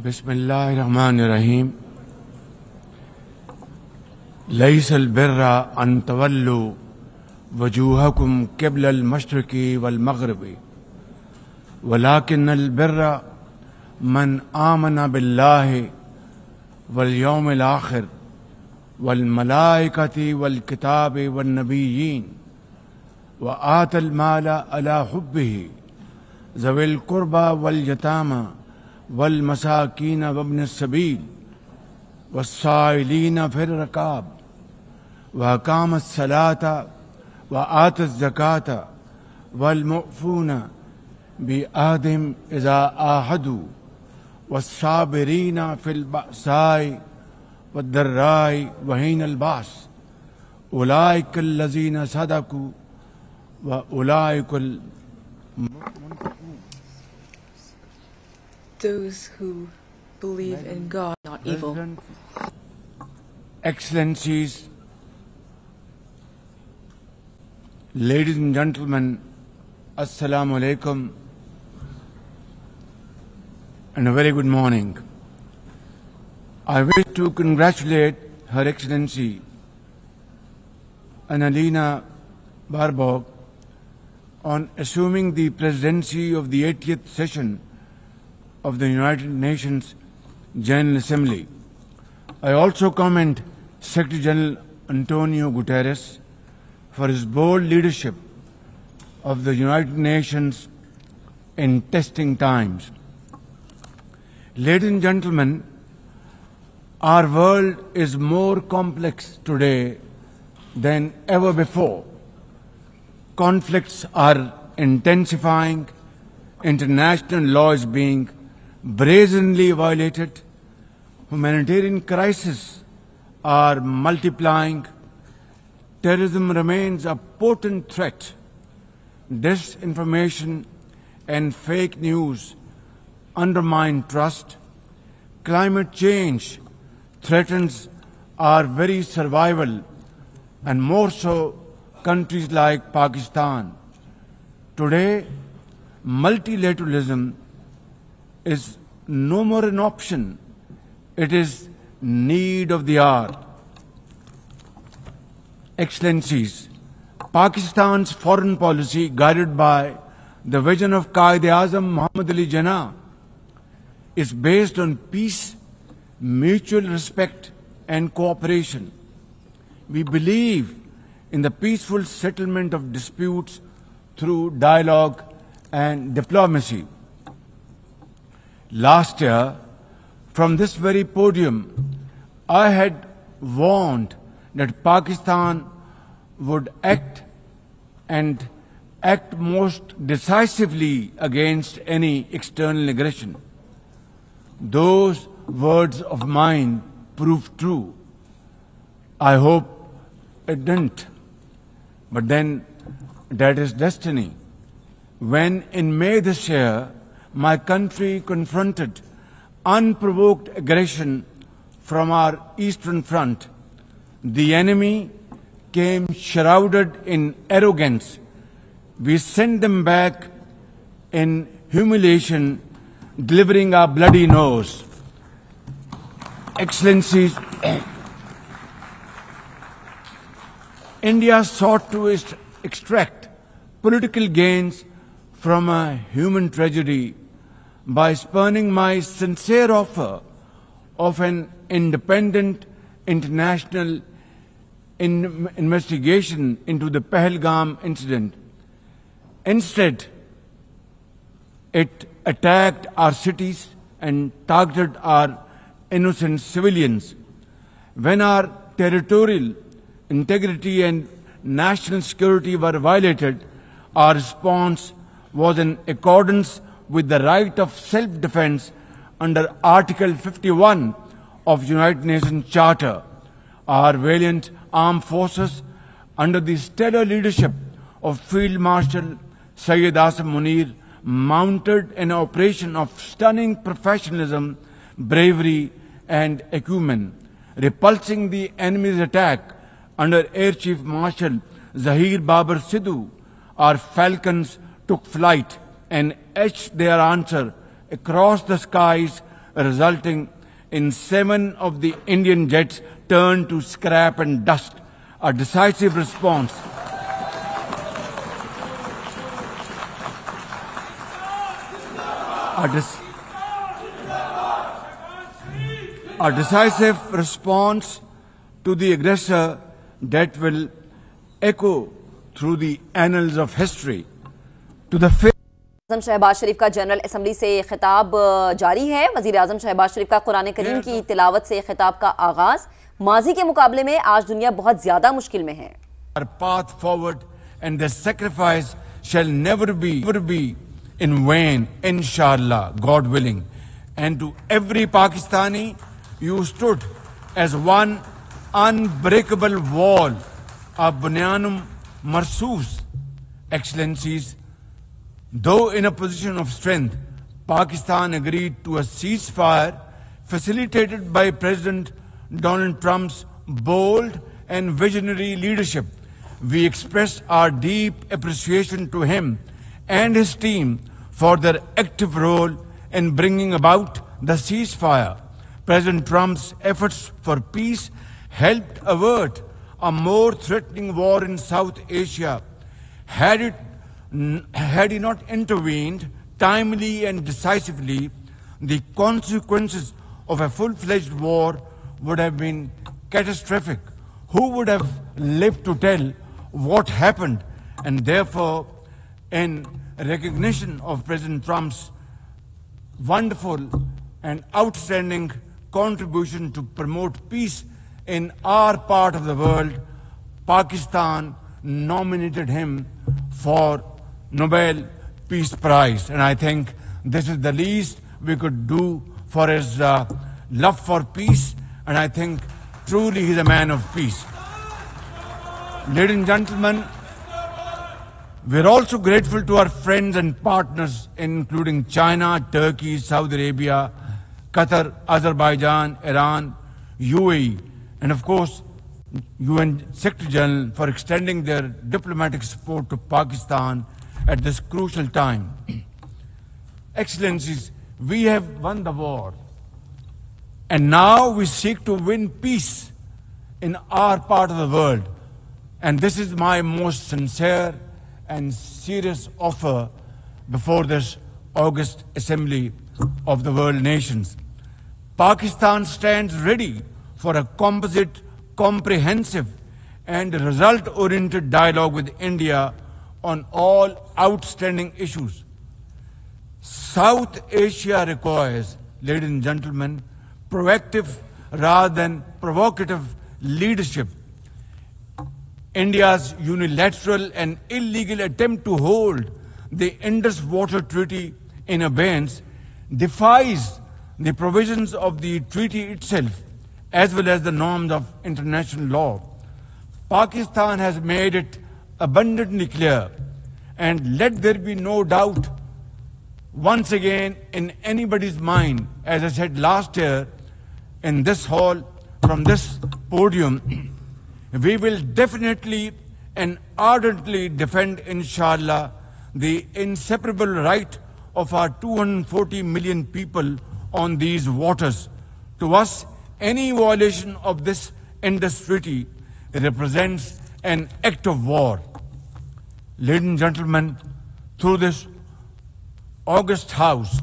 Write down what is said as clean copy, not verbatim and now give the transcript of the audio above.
بسم اللہ الرحمن الرحیم لیس البر ان تولوا وجوہکم قبل المشرق والمغرب ولكن البر من آمن باللہ والیوم الآخر والملائکۃ والکتاب والنبیین وآتى المال على حبه ذوي القربى واليتامى والمساکین وابن السبیل والسائلین فی الرقاب وأقام الصلاة وآتى الزکاة والمؤفون بعهدهم إذا عاهدوا والصابرین فی البأساء والضراء وحین البأس أولئک الذین صدقوا وأولئک those who believe in God, not evil. Excellencies, ladies and gentlemen, Assalamu alaikum and a very good morning. I wish to congratulate Her Excellency Annalena Baerbock on assuming the presidency of the 80th session of the United Nations General Assembly. I also commend Secretary General Antonio Guterres for his bold leadership of the United Nations in testing times. Ladies and gentlemen, our world is more complex today than ever before. Conflicts are intensifying, international law is being brazenly violated, humanitarian crises are multiplying, terrorism remains a potent threat, disinformation and fake news undermine trust, climate change threatens our very survival, and more so countries like Pakistan. Today, multilateralism is no more an option, it is need of the hour. Excellencies, Pakistan's foreign policy, guided by the vision of Quaid-e-Azam Muhammad Ali Jinnah, is based on peace, mutual respect and cooperation. We believe in the peaceful settlement of disputes through dialogue and diplomacy. Last year, from this very podium, I had warned that Pakistan would act most decisively against any external aggression. Those words of mine proved true. I hope it didn't. But then, that is destiny. When in May this year, my country confronted unprovoked aggression from our eastern front, the enemy came shrouded in arrogance. We sent them back in humiliation, delivering our bloody nose. Excellencies, India sought to extract political gains from a human tragedy by spurning my sincere offer of an independent international investigation into the Pahalgam incident. Instead, it attacked our cities and targeted our innocent civilians. When our territorial integrity and national security were violated, our response was in accordance with the right of self-defense under Article 51 of United Nations Charter. Our valiant armed forces, under the stellar leadership of Field Marshal Syed Asim Munir, mounted an operation of stunning professionalism, bravery and acumen, repulsing the enemy's attack under Air Chief Marshal Zahir Babar Sidhu. Our falcons took flight and etched their answer across the skies, resulting in 7 of the Indian jets turned to scrap and dust. A decisive response to the aggressor that will echo through the annals of history. To the اعظم شہباز شریف کا general assembly سے خطاب جاری ہے. وزیر اعظم شہباز شریف کا قرآن کریم کی تلاوت سے خطاب کا آغاز. ماضی کے مقابلے میں آج دنیا بہت زیادہ مشکل میں ہے. Our path forward and their sacrifice shall never be in vain, inshallah, God willing. And to every Pakistani, you stood as one unbreakable wall, a bunyanum marsus. Excellencies, though in a position of strength, Pakistan agreed to a ceasefire facilitated by President Donald Trump's bold and visionary leadership. We express our deep appreciation to him and his team for their active role in bringing about the ceasefire. President Trump's efforts for peace helped avert a more threatening war in South Asia. Had he not intervened timely and decisively, the consequences of a full-fledged war would have been catastrophic. Who would have lived to tell what happened? And therefore, in recognition of President Trump's wonderful and outstanding contribution to promote peace in our part of the world, Pakistan nominated him for Nobel Peace Prize. And I think this is the least we could do for his love for peace. And I think truly he's a man of peace. Ladies and gentlemen, we're also grateful to our friends and partners, including China, Turkey, Saudi Arabia, Qatar, Azerbaijan, Iran, UAE, and of course, UN Secretary General for extending their diplomatic support to Pakistan at this crucial time. Excellencies, we have won the war, and now we seek to win peace in our part of the world. And this is my most sincere and serious offer before this august assembly of the world nations. Pakistan stands ready for a composite, comprehensive and result-oriented dialogue with India on all outstanding issues. South Asia requires, ladies and gentlemen, proactive rather than provocative leadership. India's unilateral and illegal attempt to hold the Indus Water Treaty in abeyance defies the provisions of the treaty itself as well as the norms of international law. Pakistan has made it abundantly clear, and let there be no doubt once again in anybody's mind, as I said last year in this hall from this podium, we will definitely and ardently defend, inshallah, the inseparable right of our 240 million people on these waters. To us, any violation of this Indus Treaty represents an act of war. Ladies and gentlemen, through this august House,